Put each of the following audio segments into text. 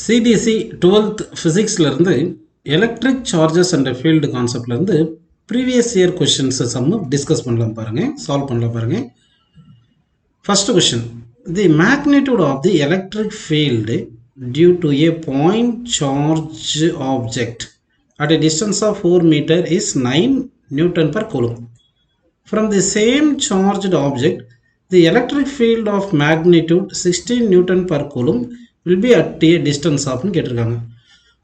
CBSE 12th ஃபிசிக்ஸ்லேருந்து electric charges and field கான்செப்ட்லேருந்து previous year questions சம்மு டிஸ்கஸ் பண்ணலாம் பாருங்கள், சால்வ் பண்ணலாம் பாருங்கள். First question, the magnitude of the electric field due to a point charge object at a distance of 4 meter is 9 Newton per coulomb. From the same charged object, the electric field of magnitude 16 Newton per coulomb will be at a distance of கேட்டிருக்காங்க.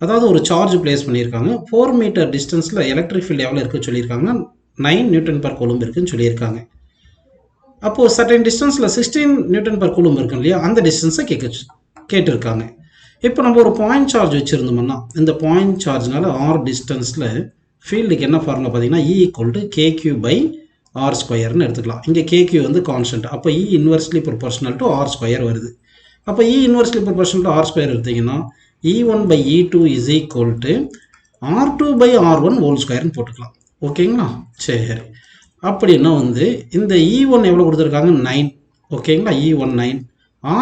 அதாவது ஒரு charge place பண்ணியிருக்காங்க, 4 metre டிஸ்டன்ஸில் electric field எவ்வளோ இருக்குன்னு சொல்லியிருக்காங்க, 9 Newton per coulomb இருக்குன்னு சொல்லியிருக்காங்க. அப்போது சர்டன் டிஸ்டன்ஸில் 16 நியூட்டன் பர் கூலும் இருக்கும் இல்லையா, அந்த டிஸ்டன்ஸை கேட்டிருக்காங்க. இப்போ நம்ம ஒரு பாயிண்ட் சார்ஜ் வச்சுருந்தோம்னா, இந்த பாயிண்ட் சார்ஜ்னால ஆர் டிஸ்டன்ஸில் ஃபீல்டுக்கு என்ன ஃபார்முலா பார்த்தீங்கன்னா E = KQ by R ஸ்கொயர்னு எடுத்துக்கலாம். இங்கே KQ வந்து கான்ஸ்டன்ட், அப்போ E inversely proportional to R square வருது. அப்போ E inversely proportional to R square எடுத்தீங்கன்னா E1 by E2 is equal to R2 by R1 whole ஸ்கொயர்னு போட்டுக்கலாம். ஓகேங்களா? சரி, அப்படின்னா வந்து இந்த E1 எவ்வளோ கொடுத்துருக்காங்க, 9. ஓகேங்களா? E1 9,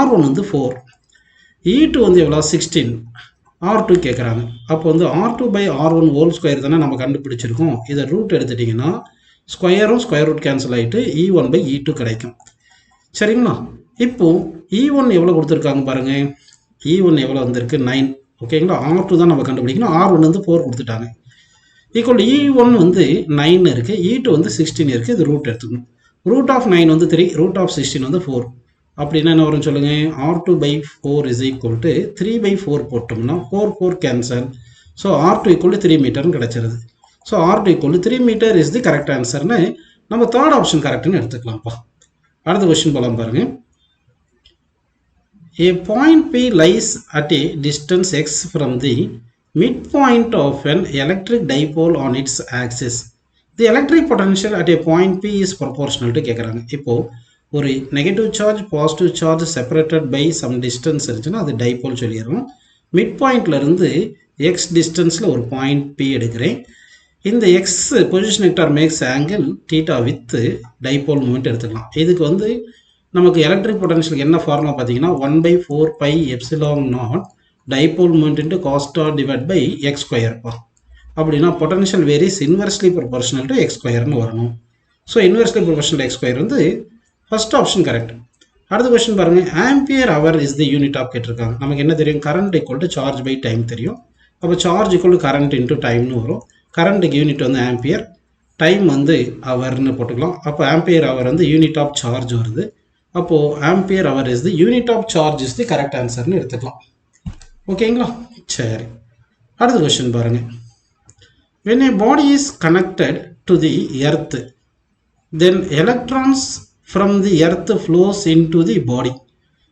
R1 வந்து 4, E2 வந்து எவ்வளோ 16, R2 கேட்குறாங்க. அப்போ வந்து R2 by R1 whole square தானே நம்ம கண்டுபிடிச்சிருக்கோம். இதை ரூட் எடுத்துட்டிங்கன்னா ஸ்கொயரும் ஸ்கொயர் ரூட் கேன்சல் ஆகிட்டு E1 by E2 கிடைக்கும். சரிங்களா? இப்போது E1 எவ்வளோ கொடுத்துருக்காங்க பாருங்கள், E1 எவ்வளோ வந்திருக்கு 9. ஓகேங்களா? R2 தான் நம்ம கண்டுபிடிக்கணும், R1 வந்து 4 கொடுத்துட்டாங்க. ஈக்குவல் E1 வந்து 9 இருக்குது, E2 வந்து 16 இருக்குது. இது ரூட் எடுத்துக்கணும். ரூட் ஆஃப் 9 வந்து 3, ரூட் ஆஃப் 16 வந்து 4. அப்படின்னா என்ன வரும்னு சொல்லுங்கள், R2 by 4 is equal to 3 by 4 போட்டோம்னா 4 4 கேன்சல். ஸோ R2 = 3 மீட்டர்னு கிடச்சிருது. So R2 = 3 metre is the correct ஆன்சர்னு நம்ம தேர்ட் ஆப்ஷன் கரெக்டுன்னு எடுத்துக்கலாம்ப்பா. அடுத்த கொஸ்டின் போகலாம் பாருங்கள். A point P lies at a distance x from the midpoint of an electric dipole on its axis. The electric potential at a point P is proportional to கேட்குறாங்க. இப்போது ஒரு negative charge positive charge separated by some distance இருந்துச்சுன்னா அது dipole சொல்லிடுறோம். Mid பாயிண்ட்லேருந்து X டிஸ்டன்ஸில் ஒரு point P எடுக்கிறேன். இந்த x position vector makes angle theta with dipole moment எடுத்துக்கலாம். இதுக்கு வந்து நமக்கு எலக்ட்ரிக் பொட்டன்ஷியலுக்கு என்ன ஃபார்முலா பார்த்தீங்கன்னா 1/4 pi epsilon naught dipole moment into cos theta divide by x ஸ்கொயர்ப்பா. அப்படின்னா potential varies inversely proportional to x ஸ்கொயர்னு வரணும். So inversely proportional x square வந்து ஃபர்ஸ்ட் ஆப்ஷன் கரெக்ட். அடுத்த கொஸ்டின் பாருங்கள், ampere hour is the unit of கேட்டிருக்காங்க. நமக்கு என்ன தெரியும், கரண்ட் = சார்ஜ் பை டைம் தெரியும். அப்போ சார்ஜ் = கரண்ட் இன்ட்டு டைம்னு வரும். கரண்ட்டுக்கு யூனிட் வந்து ஆம்பியர், டைம் வந்து அவர்னு போட்டுக்கலாம். அப்போ ஆம்பியர் அவர் வந்து யூனிட் ஆஃப் சார்ஜ் வருது. அப்போது ampere hour is the unit of charge is the correct ஆன்சர்னு எடுத்துக்கலாம். ஓகேங்களா? சரி, அடுத்த கொஸ்டின் பாருங்கள். when a body is connected to the earth, then electrons from the earth flows into the body.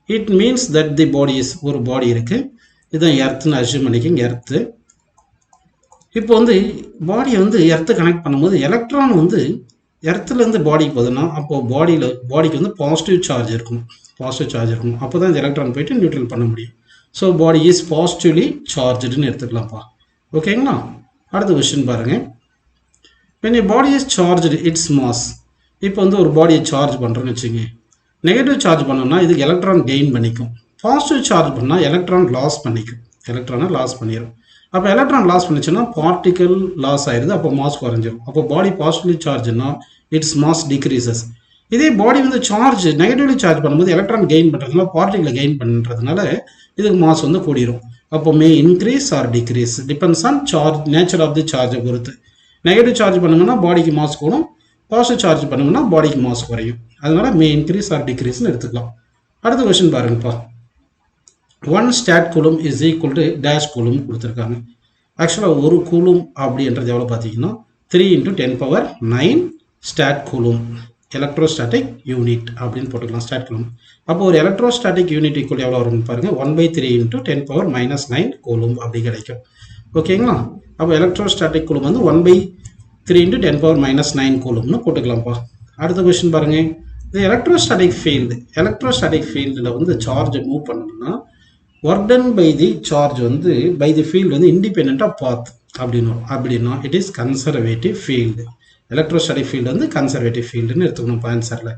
It means that the body is ஒரு பாடி இருக்குது, இதுதான் எர்த்துன்னு assume பண்ணிக்கோங்க. எர்த்து இப்போ வந்து பாடியை வந்து எர்த்து கனெக்ட் பண்ணும்போது எலக்ட்ரான் வந்து எர்த்துலேருந்து பாடிக்கு போகுதுன்னா அப்போது பாடிக்கு வந்து பாசிட்டிவ் சார்ஜ் இருக்கணும். அப்போ தான் இந்த எலக்ட்ரான் போயிட்டு நியூட்ரல் பண்ண முடியும். ஸோ பாடி இஸ் பாசிட்டிவ்லி சார்ஜ்டுன்னு எடுத்துக்கலாம்ப்பா. ஓகேங்களா? அடுத்த கொஸ்டின் பாருங்கள். when a body is charged its mass, இப்போ வந்து ஒரு பாடியை சார்ஜ் பண்ணுறோன்னு வச்சுங்க, நெகட்டிவ் சார்ஜ் பண்ணோம்னா இதுக்கு எலக்ட்ரான் கெயின் பண்ணிக்கும், பாசிட்டிவ் சார்ஜ் பண்ணால் எலக்ட்ரான் லாஸ் பண்ணிக்கும், எலக்ட்ரானை லாஸ் பண்ணிடும். அப்போ எலக்ட்ரான் லாஸ் பண்ணிச்சுன்னா பார்ட்டிக்கல் லாஸ் ஆயிடுது, அப்போ மாஸ் குறைஞ்சிடும். அப்போ பாடி பாசிட்டிவ்லி சார்ஜ்னா இட்ஸ் மாஸ் டிக்ரீசஸ். இதே பாடி வந்து சார்ஜ் நெகட்டிவ்லி சார்ஜ் பண்ணும்போது எலக்ட்ரான் கெயின் பண்ணுறதுனால பார்ட்டிக்கலை கெயின் பண்ணுறதுனால இதுக்கு மாஸ் வந்து கூடிரும். அப்போ may increase or decrease depends on charge, nature of the சார்ஜை பொறுத்து. நெகட்டிவ் சார்ஜ் பண்ணோம்னா பாடிக்கு மாஸ் கூடும், பாசிட்டிவ் சார்ஜ் பண்ணோம்னா பாடிக்கு மாஸ் குறையும். அதனால மே இன்க்ரீஸ் ஆர் டிக்ரீஸ்னு எடுத்துக்கலாம். அடுத்த கொஸ்டின் பாருங்கப்பா. 1 start coulomb is equal to dash coulomb கொடுத்துருக்காங்க. ஆக்சுவலாக ஒரு கூலும் அப்படின்றது எவ்வளோ பார்த்தீங்கன்னா 3 × 10⁹ ஸ்டாட் கூலும் எலக்ட்ரோஸ்டாட்டிக் யூனிட் அப்படின்னு போட்டுக்கலாம், ஸ்டாட் கூலும். அப்போ ஒரு எலக்ட்ரோஸ்டாட்டிக் யூனிட் ஈக்குவல் எவ்வளோ வரும்னு பாருங்கள், 1/3 × 10⁻−9 கூலும் அப்படி கிடைக்கும். ஓகேங்களா? அப்போ எலக்ட்ரோஸ்டாட்டிக் கூலும் வந்து 1/3 × 10⁻−9 கூலும்னு போட்டுக்கலாம்ப்பா. அடுத்த கொஸ்டின் பாருங்கள். இந்த எலக்ட்ரோஸ்டாட்டிக் ஃபீல்டில் வந்து சார்ஜை மூவ் பண்ணணும்னா work done by the charge வந்து பை தி ஃபீல்டு வந்து இண்டிபெண்ட் ஆஃப் பாத் அப்படின்னா it is conservative field. Electrostatic field வந்து கன்சர்வேட்டிவ் ஃபீல்டுன்னு எடுத்துக்கணும் ஆன்சரில்.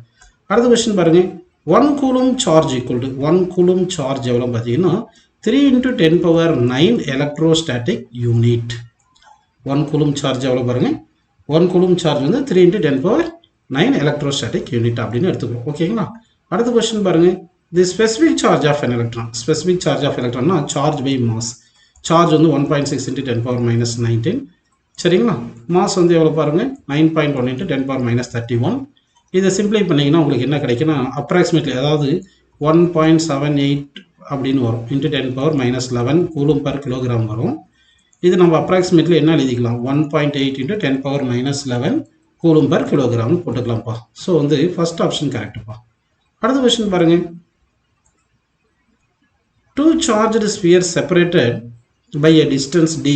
அடுத்த கொஸ்டின் பாருங்கள். 1 coulomb charge equal to 1 coulomb charge எவ்வளோ பார்த்தீங்கன்னா 3 into 10 power 9 electrostatic unit. 1 coulomb charge எவ்வளவு பாருங்க 1 coulomb charge வந்து 3 into 10 power 9 electrostatic unit அப்படின்னு எடுத்துக்கிறோம் ஓகேங்களா அடுத்த क्वेश्चन பாருங்க the specific charge of an electron specific charge of electron னா charge by mass charge வந்து 1.6 into 10 power minus 19 சரிங்களா mass வந்து எவ்வளவு பாருங்க 9.1 into 10 power minus 31 இதை சிம்பிளை பண்ணீங்கன்னா உங்களுக்கு என்ன கிடைக்கும்னா approximately அதாவது 1.78 அப்படின்னு வரும் into 10 power minus 11 coulomb per kilogram வரும் இது நம்ம approximately என்ன எழுதிக்கலாம் 1.8 into 10 power minus 11 coulomb per kilogram போட்டுக்கலாம்ப்பா so வந்து ஃபர்ஸ்ட் ஆப்ஷன் கரெக்ட்ப்பா அடுத்த क्वेश्चन பாருங்க two charged spheres separated by a distance d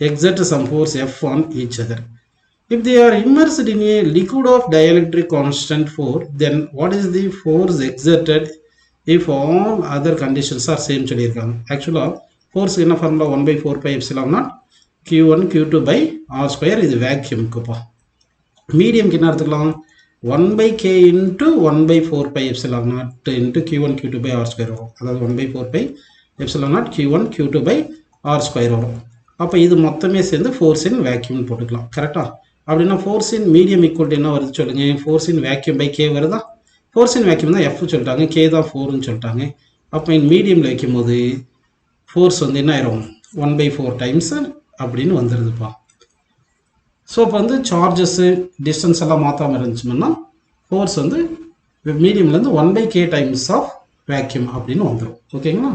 exert some force F on each other. If they are immersed in a liquid of dielectric constant 4, then what is the force exerted if all other conditions are same சொல்லியிருக்காங்க ஆக்சுவலா force என்ன formula 1 by 4 pi epsilon naught q1 q2 by r square இது vacuumக்குப்பா மீடியம்க்கு என்ன எடுத்துக்கலாம் 1 by k into 1 by 4 pi epsilon naught into q1 q2 by r square வரும் அதாவது 1 by 4 pi epsilon naught q1 q2 by r square வரும் அப்போ இது மொத்தமே சேர்ந்து force in vacuum போட்டுக்கலாம் கரெக்டா அப்படின்னா force in medium equal to என்ன வருது சொல்லுங்க force in vacuum by k வருதா force in vacuum தான் f சொல்லிட்டாங்க k தான் 4 ன்னு சொல்லிட்டாங்க அப்போ in mediumல வைக்கும்போது force வந்து என்ன ஆயிரும் 1 by 4 times அப்படின்னு வந்துருதுப்பா ஸோ இப்போ வந்து சார்ஜஸ் டிஸ்டன்ஸ் எல்லாம் மாற்றாமல் இருந்துச்சுன்னா ஃபோர்ஸ் வந்து மீடியம்லேருந்து 1 by k times of vacuum அப்படின்னு வந்துடும் ஓகேங்களா